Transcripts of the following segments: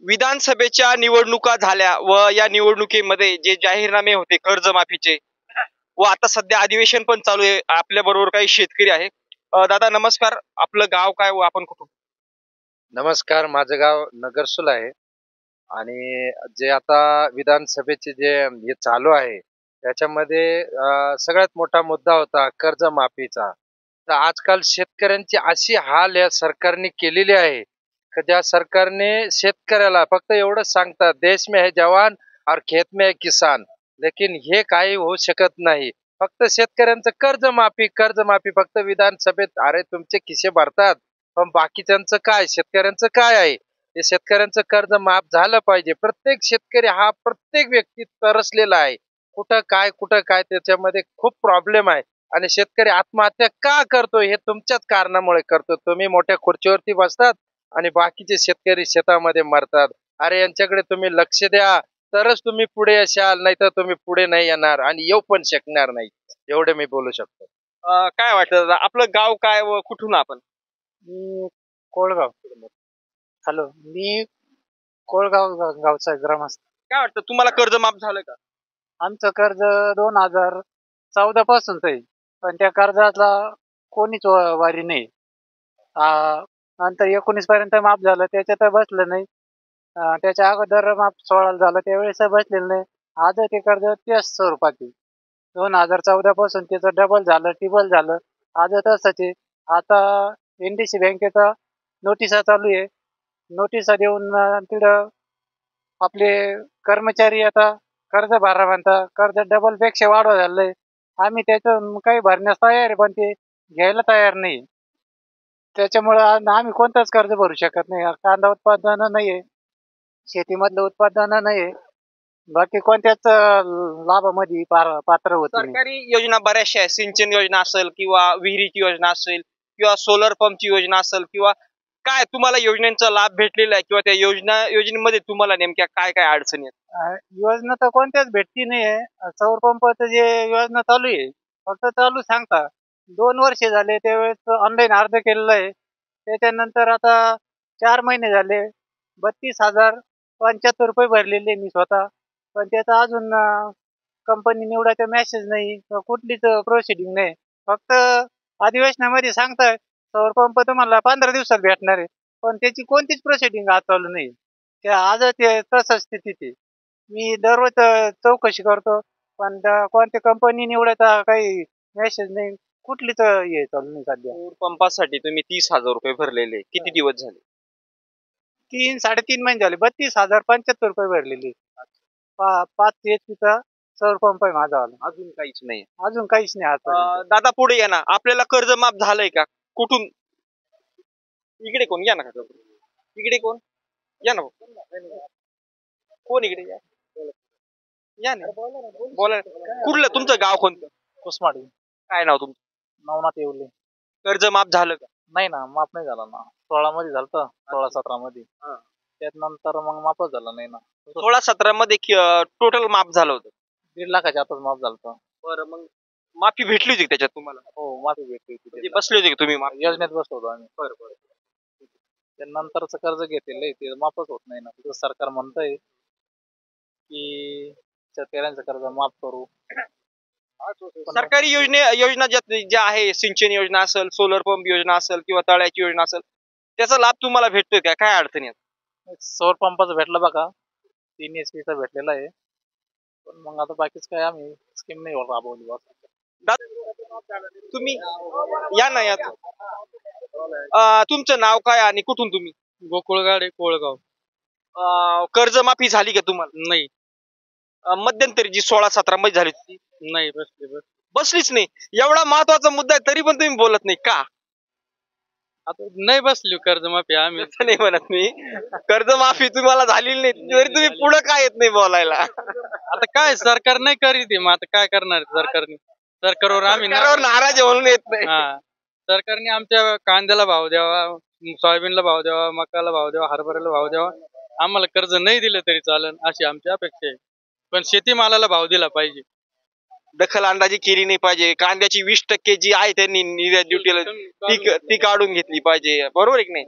विधानसभेच्या निवडणुका झाल्या व या निवडणुकीमध्ये जे जाहीरनामे होते कर्जमाफीचे व आता सध्या अधिवेशन पण चालू आहे. आपल्या बरोबर काही शेतकरी आहे. दादा नमस्कार. आपलं गाव काय व आपण कुठून? नमस्कार, माझं गाव नगरसूल आहे आणि जे आता विधानसभेचे जे हे चालू आहे, त्याच्यामध्ये सगळ्यात मोठा मुद्दा होता कर्जमाफीचा. तर आजकाल शेतकऱ्यांची अशी हाल या सरकारने केलेली आहे, की त्या सरकारने शेतकऱ्याला फक्त एवढंच सांगतात, देश में है जवान और खेत में है किसान. लेकिन हे काही होऊ शकत नाही. फक्त शेतकऱ्यांचं कर्जमाफी, कर्जमाफी फक्त विधानसभेत अरे तुमचे खिसे भरतात. पण बाकीच्यांचं काय? शेतकऱ्यांचं काय आहे? हे शेतकऱ्यांचं कर्ज माफ झालं पाहिजे. प्रत्येक शेतकरी हा प्रत्येक व्यक्ती तरसलेला आहे. कुठं काय त्याच्यामध्ये खूप प्रॉब्लेम आहे. आणि शेतकरी आत्महत्या का करतो हे तुमच्याच कारणामुळे करतो. तुम्ही मोठ्या खुर्चीवरती बसतात आणि बाकीचे शेतकरी शेतामध्ये मरतात. अरे यांच्याकडे तुम्ही लक्ष द्या, तरच तुम्ही पुढे यशाल, नाहीतर तुम्ही पुढे नाही येणार आणि येऊ पण शकणार नाही. एवढे मी बोलू शकतो. काय वाटतं दादा आपलं गाव काय व कुठून आपण? मी कोळगाव. हॅलो, मी कोळगाव गावचा ग्रामस्थ. काय वाटतं तुम्हाला कर्ज माफ झालं का? आमचं कर्ज 2014 पासूनच आहे, पण त्या कर्जाला कोणीच वारी नाही. नंतर 19 पर्यंत माफ झालं, त्याच्यात बसलं नाही. त्याच्या अगोदर माफ 16 झालं, त्यावेळेस बसलेलं नाही. आज ते कर्ज 30 स्वरूपात आहे. 2014 पासून त्याचं डबल झालं, ट्रिबल झालं. आज तसंच आहे. आता NDC बँकेचा नोटिसा चालू आहे. नोटिसा देऊन तिथं आपले कर्मचारी आता कर्ज भरा म्हणता, कर्ज डबल पेक्षा वाढवा झालंय. आम्ही त्याचं काही भरण्यास तयार आहे, पण ते घ्यायला तयार नाही. त्याच्यामुळं आम्ही कोणतंच कर्ज भरू शकत नाही. कांदा उत्पादन नाही आहे, शेतीमधलं उत्पादन नाही आहे, बाकी कोणत्याच लाभामध्ये पात्र होत नाही. सरकारी योजना बऱ्याचशा आहेत. सिंचन योजना असेल किंवा विहिरीची योजना असेल किंवा सोलर पंपची योजना असेल किंवा काय तुम्हाला योजनेचा लाभ भेटलेला आहे किंवा त्या योजनेमध्ये तुम्हाला नेमक्या काय काय अडचणी आहेत? योजना तर कोणत्याच भेटती नाही आहे. सौर पंपाचं जे योजना चालू आहे, फक्त चालू सांगता. 2 वर्ष झाले, त्यावेळेस ऑनलाईन अर्ज केलेला आहे. त्याच्यानंतर आता 4 महिने झाले, 32,075 रुपये भरलेले मी स्वतः. पण त्याचा अजून कंपनी निवडायचा मेसेज नाही, कुठलीच प्रोसिडिंग नाही. फक्त अधिवेशनामध्ये सांगताय सौर पंप तुम्हाला 15 दिवसात भेटणार आहे, पण त्याची कोणतीच प्रोसिडिंग आज चालू नाही. त्या आज ते तसंच स्थितीत आहे. मी दररोज चौकशी करतो, पण कोणत्या कंपनी निवडायचा काही मेसेज नाही, कुठलीच हे चालू नाही सध्या. सौर पंपासाठी तुम्ही 30,000 रुपये भरलेले किती दिवस झाले? 3-3.5 महिने झाले. 32,075 रुपये भरलेले. 5 HP सौर पंप आहे माझा. अजून काहीच नाही. अजून काहीच नाही आता. दादा पुढे या ना. आपल्याला कर्ज माफ झालंय का? कुठून? इकडे कोण या ना काका. इकडे कोण या ना. कोण इकडे या. या ना बोला. कुठलं तुमचं गाव कोणतं? कुसमाडी. काय नाव तुमचं? नवनाथ येवले. कर्ज माफ झालं का? नाही ना, माफ नाही झाला ना. 16 मध्ये झालं, 16-17 मध्ये. त्यानंतर मग माफच झालं नाही ना. 16-17 मध्ये टोटल माफ झालं होतं. 1.5 लाखाच्या आतच माफ झालं. बरं मग माफी भेटली होती का त्याच्यात तुम्हाला? हो, माफी भेटली होती. म्हणजे बसले होते का तुम्ही योजनेत बसलो होतो आम्ही. बरं. त्यानंतरचं कर्ज घेतलेलं आहे ते माफच होत नाही ना. तुझं सरकार म्हणतंय की शेतकऱ्यांचं कर्ज माफ करू. सरकारी योजना ज्या आहे, सिंचन योजना असेल, सोलर पंप योजना असेल किंवा तळ्याची योजना असेल, त्याचा लाभ तुम्हाला भेटतोय का? काय अडचणी आहेत? सौर पंपाचं भेटलं बघा, 3 HP चा भेटलेला आहे. पण मग आता बाकीच काय आम्ही स्कीम नाही राबवली. तुम्ही या ना या. तुमचं नाव काय आणि कुठून तुम्ही? गोकुळगाडे, कोळगाव. कर्जमाफी झाली का तुम्हाला? नाही. मध्यंतरी जी 16-17 मध्ये झाली होती नाही बसलीच नाही. एवढा महत्वाचा मुद्दा आहे तरी पण तुम्ही बोलत नाही का? आता नाही बसली कर्जमाफी आम्ही. असं नाही म्हणत मी. कर्जमाफी तुम्हाला झालेली नाही तरी तुम्ही पुढे काय येत नाही बोलायला? आता काय सरकार नाही करीत, मग आता काय करणार सरकारने? सरकारवर आम्ही नाराज म्हणून येत नाही. सरकारने आमच्या कांद्याला भाव द्यावा, सोयाबीनला भाव द्यावा, मकाला भाव द्यावा, हरभऱ्याला भाव द्यावा. आम्हाला कर्ज नाही दिलं तरी चालेल अशी आमची अपेक्षा आहे. पण शेतीमालाला भाव दिला पाहिजे. दखल अंदाजी केली नाही पाहिजे. कांद्याची 20% जी आहे त्यांनी निर्यात ड्युटीला ती काढून घेतली पाहिजे. बरोबर आहे की नाही?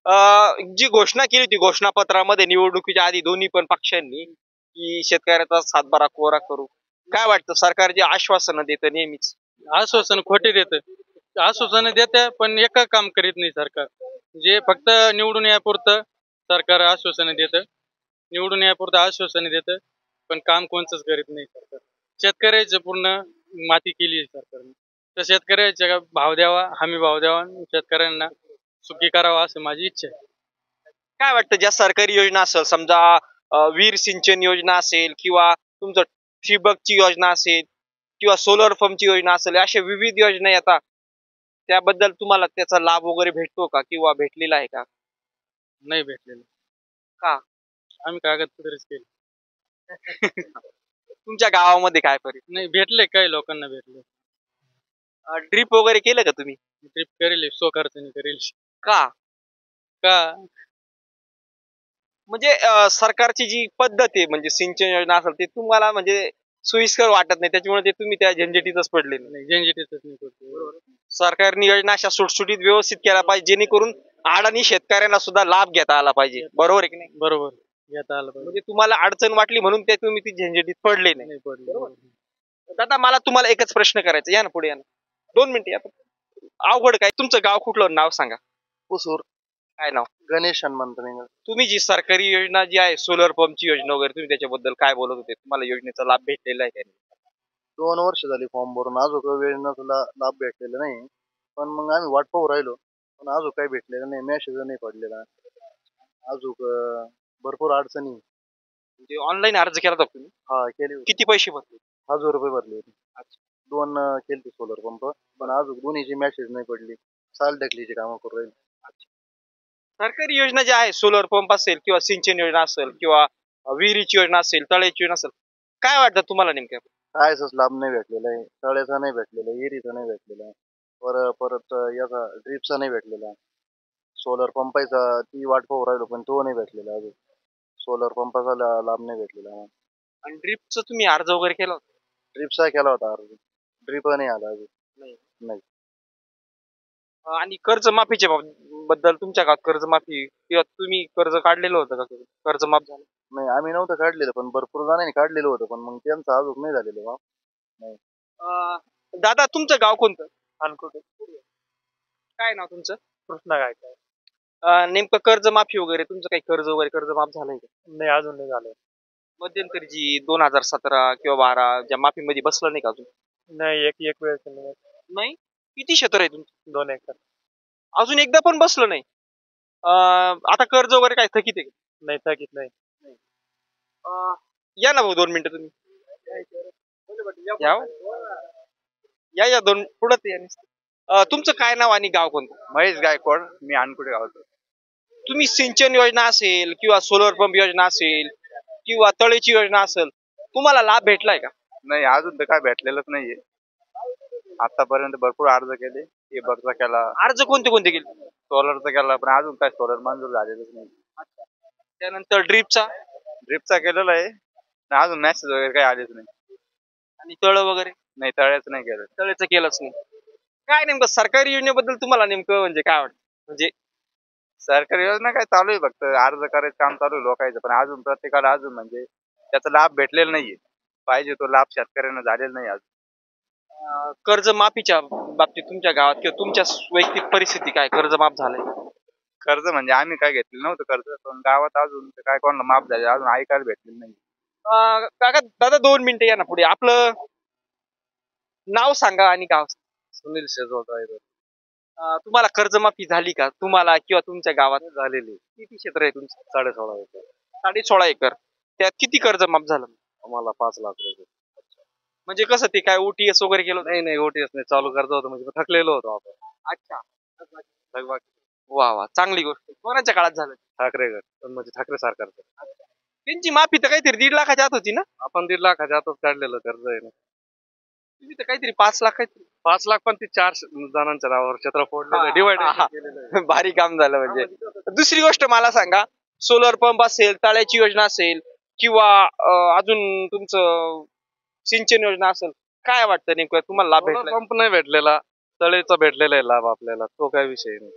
जी घोषणा केली होती घोषणापत्रामध्ये निवडणुकीच्या आधी दोन्ही पण पक्षांनी की शेतकऱ्याचा सातबारा कोरा करू, काय वाटतं सरकार जे आश्वासनं देतं नेहमीच? आश्वासन खोटे देत आश्वासन देते पण एक काम करीत नाही सरकार. जे फक्त निवडून यापुरतं सरकार आश्वासन देतं, निवडून यापुरतं आश्वासन देतं, पण काम कोणचंच करीत नाही सरकार. शेतकऱ्याचं पूर्ण माती केली आहे सरकारने. तर शेतकऱ्याच्या भाव द्यावा, हमी भाव द्यावा, आणि शेतकऱ्यांना सुखी करावा असं माझी इच्छा आहे. काय वाटतं ज्या सरकारी योजना असेल समजा विहीर सिंचन योजना असेल किंवा तुमचं ठिबकची योजना असेल किंवा सोलर पंपची योजना असेल, अशा विविध योजना येतात, त्याबद्दल तुम्हाला त्याचा लाभ वगैरे भेटतो का किंवा भेटलेला आहे का? नाही भेटलेलं. का? आम्ही कागदपत्रच केले. तुमच्या गावामध्ये काय परिस्थिती? नाही भेटले, काही लोकांना भेटले. ड्रीप वगैरे केलं का तुम्ही? ट्रिप करेल, स्वखर्चाने करेल. का? का म्हणजे सरकारची जी पद्धत आहे म्हणजे सिंचन योजना असेल ते तुम्हाला म्हणजे सोयीस्कर वाटत नाही, त्याच्यामुळे ते तुम्ही त्या झंझटीतच पडले नाही. नाही जनजिटीच नाही करतो. सरकारने योजना अशा सुटसुटीत व्यवस्थित केल्या पाहिजे जेणेकरून अडाणी शेतकऱ्यांना सुद्धा लाभ घेता आला पाहिजे, बरोबर आहे की नाही? बरोबर घेता आलं पाहिजे. म्हणजे तुम्हाला अडचण वाटली म्हणून ते तुम्ही ती झंझटीत पडले नाही. नाही पडलं. दादा मला तुम्हाला एकच प्रश्न करायचा, या ना पुढे या ना, 2 मिनिटं या. अवघड काय? तुमचं गाव कुठलं, नाव सांगा. कुसूर काय नाव? गणेश हनुमंत मिंगल. तुम्ही जी सरकारी योजना जी आहे सोलर पंपची योजना वगैरे, तुम्ही त्याच्याबद्दल काय बोलत होते? तुम्हाला योजनेचा लाभ भेटलेला आहे का नाही? 2 वर्ष झाली फॉर्म भरून अजून वेळेनं तुला लाभ भेटलेला नाही. पण मग आम्ही वाट पाहू राहिलो, पण अजून काही भेटलेलं नाही, मेसेज नाही पडलेला अजून. भरपूर अडचणी. म्हणजे ऑनलाईन अर्ज केला होता तुम्ही? हा केली होती. किती पैसे भरले? 1,000 रुपये भरले होते. 2 केलते सोलर पंप, पण अजून दोन्हीची मेसेज नाही पडली. साल ढकलीची कामं करू राहिली. सरकारी योजना जी आहे सोलर पंप असेल किंवा सिंचन योजना असेल किंवा विहिरीची योजना असेल, तळ्याची योजना असेल, काय वाटतं तुम्हाला नेमकं? कायच लाभ नाही भेटलेला आहे. तळ्याचा नाही भेटलेला, विहिरीचा नाही भेटलेला, परत याचा ड्रीपचा नाही भेटलेला. सोलर पंपाचा ती वाट पाहू राहिलो, पण तो नाही भेटलेला अजून. सोलर पंपाचा लाभ नाही भेटलेला आम्हाला. आणि ड्रीपचा तुम्ही अर्ज वगैरे केला होता? ड्रीपचा केला होता अर्ज, ड्रीप नाही आला अजून. नाही. आणि कर्जमाफीच्या बद्दल तुमच्या गावात कर्जमाफी किंवा तुम्ही कर्ज काढलेलं होतं का? कर्जमाफ झालं? नाही आम्ही नव्हतं काढलेलं, पण भरपूर जणांनी काढलेलं होतं, पण मग त्यांचं अजून नाही झालेलं बा. दादा तुमचं गाव कोणतं? अनकोट. काय नाव तुमचं? कृष्णा काय काय नेमकं कर्जमाफी वगैरे तुमचं काही कर्ज वगैरे कर्जमाफ झालंय का? नाही अजून नाही झालं. मध्यंतरी जी 2017 किंवा 12 ज्या माफीमध्ये बसलं नाही का अजून? नाही एक वेळ नाही. किती क्षेत्र आहे तुमचं? 2 एकर. अजून एकदा पण बसलं नाही. आता कर्ज वगैरे काय थकीत आहे का? नाही थकीत नाही. या ना भाऊ 2 मिनिटं तुम्ही. या हो. या 2 पुढं या नुसतं. तुमचं काय नाव आणि गाव कोणतं? महेश गायकवाड, मी अनकुटे गावातो. तुम्ही सिंचन योजना असेल किंवा सोलर पंप योजना असेल किंवा तळेची योजना असेल, तुम्हाला लाभ भेटलाय का? नाही अजून तर काय भेटलेलंच नाहीये. आतापर्यंत भरपूर अर्ज केले, ठिबकचा केला, अर्ज कोणते कोणते केले? सोलरचा केला, पण अजून काय सोलर मंजूर झालेलंच नाही. त्यानंतर ड्रीपचा ड्रिपचा केलेला आहे, पण अजून मेसेज वगैरे काही आलेच नाही. आणि तळ वगैरे नाही तळ्याचं नाही केलं. तळेचं केलंच नाही. काय नेमकं सरकारी योजनेबद्दल तुम्हाला नेमकं म्हणजे काय वाटतं? म्हणजे सरकारी योजना काय चालू आहे, फक्त अर्ज करायचं काम चालू आहे लोकांचं, पण अजून प्रत्येकाला अजून म्हणजे त्याचा लाभ भेटलेला नाहीये. पाहिजे तो लाभ शेतकऱ्यांना झालेला नाही अजून. कर्ज माफीच्या बाबतीत तुमच्या गावात किंवा तुमच्या वैयक्तिक परिस्थिती काय, कर्ज माफ झालंय? कर्ज म्हणजे आम्ही काय घेतलेलं नव्हतं कर्ज, पण गावात अजून ते काय कोणाला माफ झाले अजून ऐकायला भेटलेलं नाही. काका दादा 2 मिनिटं या ना पुढे. आपलं नाव सांगा आणि गाव सांगा. सुनील शेजवळ. तुम्हाला कर्जमाफी झाली का तुम्हाला किंवा तुमच्या गावात? झालेली किती क्षेत्र आहे तुमचं? 16.5 एकर. 16.5 एकर. त्यात किती कर्ज माफ झालं? आम्हाला 5 लाख रुपये. म्हणजे कसं ते काय ओटीएस वगैरे केलं होतं? नाही ओटीएस नाही, चालू कर्ज होतं, म्हणजे थकलेलो होतो आपण. अच्छा. वा वा, चांगली गोष्ट. कोणाच्या काळात झालं? ठाकरे गट, पण म्हणजे ठाकरे सरकारचं. त्यांची माफी तर काहीतरी 1.5 लाखाच्या आत होती ना? आपण 1.5 लाखाच्या आतच काढलेलं कर्ज आहे ना. तुम्ही तर काहीतरी 5 लाख काहीतरी. 5 लाख पण ती 4 जणांच्या नावावर क्षेत्र फोडलेलं, डिवाइड केलेलं. भारी काम झालं म्हणजे. दुसरी गोष्ट मला सांगा, सोलर पंप असेल, तळ्याची योजना असेल किंवा अजून तुमचं सिंचन योजना असेल, काय वाटतं नेमकं तुम्हाला लाभ भेटला? पंप नाही भेटलेला, तळेचा भेटलेला आहे लाभ आपल्याला, तो काय विषय नाही.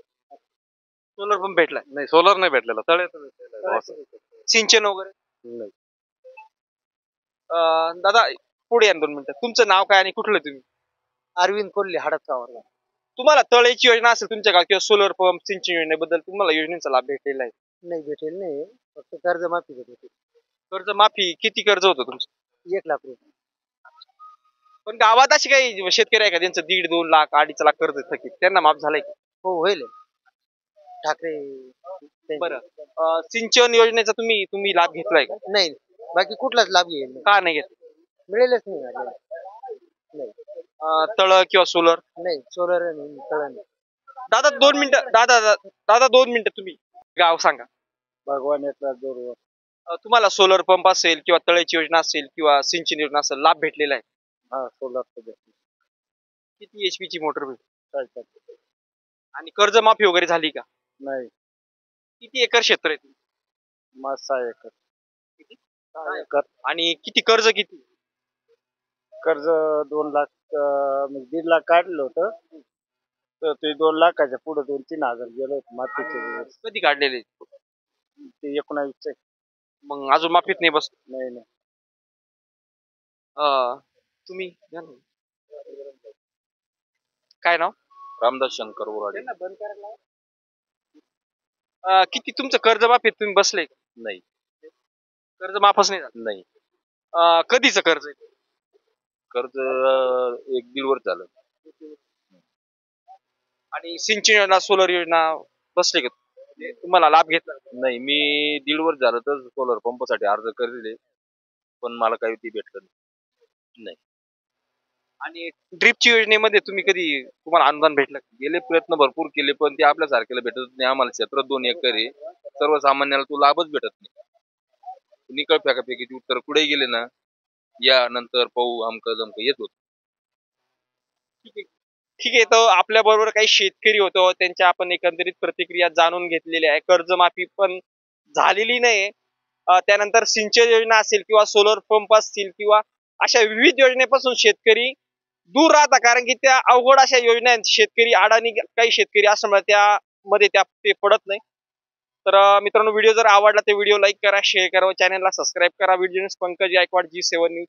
सोलर पंप भेटलाय, नाही सोलर नाही भेटलेला, तळ्याचं भेटलेलं आहे. सिंचन वगैरे. नाही. दादा पुढे या ना 2 मिनिटं. तुमचं नाव काय आणि कुठलं तुम्ही? अरविंद कोल्हे हडपसावर. तुम्हाला तळ्याची योजना असेल तुमच्या गावात किंवा सोलर पंप सिंचन योजनेबद्दल तुम्हाला योजनेचा लाभ भेटलेला आहे. नाही भेटेल नाही, फक्त कर्जमाफी भेटेल. कर्ज माफी किती कर्ज होतं तुमचं? 1 लाख रुपये. पण गावात असे काही शेतकरी आहे का ज्यांचं 1.5, 2 लाख, 2.5 लाख कर्ज थकीत, त्यांना माफ झालंय का? हो होईल. ठाकरे बरं. सिंचन योजनेचा तुम्ही लाभ घेतलाय का? नाही, बाकी कुठलाच लाभ घेईल का नाही घेतला? मिळेलच नाही आपल्याला. तळ किंवा सोलर. नाही सोलर नाही, तळ नाही. दादा 2 मिनिटं. दादा 2 मिनिटं. तुम्ही गाव सांगा. भगवान येतात बरोबर. तुम्हाला सोलर पंप असेल किंवा तळ्याची योजना असेल किंवा सिंचन योजना असेल, लाभ भेटलेला आहे. हा सोलर किती HP ची मोटर भेटली काय आणि कर्ज माफी वगैरे झाली का? नाही. किती एकर क्षेत्र आहे? माझ 6 एकर. 6 एकर. आणि किती कर्ज किती? कर्ज 2 लाख, म्हणजे 1.5 लाख काढलं होतं, तर ते 2 लाखाच्या पुढे 2-3 हजार गेलं होतं मातीचे दिवस. कधी काढलेले? ते 19 मग अजून माफीत नाही बस. नाही नाही. तुम्ही घ्या ना. काय नाव? रामदास शंकर बोराडे. किती तुमचं कर्ज माफीत तुम्ही बसले? नाही. कर्ज माफच नाही झालं? नाही. कधीच कर्ज आहे? कर्ज 1-1.5 वर्ष झालं. आणि सिंचन योजना, सोलर योजना बसले का? तुम्हाला लाभ घेतला? नाही, मी 1.5 वर्ष झालं तर सोलर पंपसाठी अर्ज करेल, पण मला काही ती भेटलं नाही. आणि ड्रिपची योजनेमध्ये तुम्हाला अनुदान भेटलं? गेले प्रयत्न भरपूर केले, पण ते आपल्यासारख्याला भेटत नाही. आम्हाला क्षेत्र 2 एकर आहे, सर्वसामान्याला तो लाभच भेटत नाही. निकळ फेकाफेकीची उत्तर कुठे गेले ना, या नंतर पाहू अमकं जमकं येत होत. ठीक आहे. तर आपल्या बरोबर काही शेतकरी होतो, त्यांच्या आपण एकंदरीत प्रतिक्रिया जाणून घेतलेल्या आहे. कर्जमाफी पण झालेली नाही. त्यानंतर सिंचन योजना असेल किंवा सोलर पंप असतील किंवा अशा विविध योजनेपासून शेतकरी दूर राहतात, कारण की त्या अवघड अशा योजना आहेत. शेतकरी अडाणी काही शेतकरी असल्यामुळे त्यामध्ये ते पडत नाही. तर मित्रांनो, व्हिडिओ जर आवडला तर व्हिडिओ लाईक करा, शेअर करा व चॅनलला सबस्क्राईब करा. Video Pankaj Gaikwad, G7 news.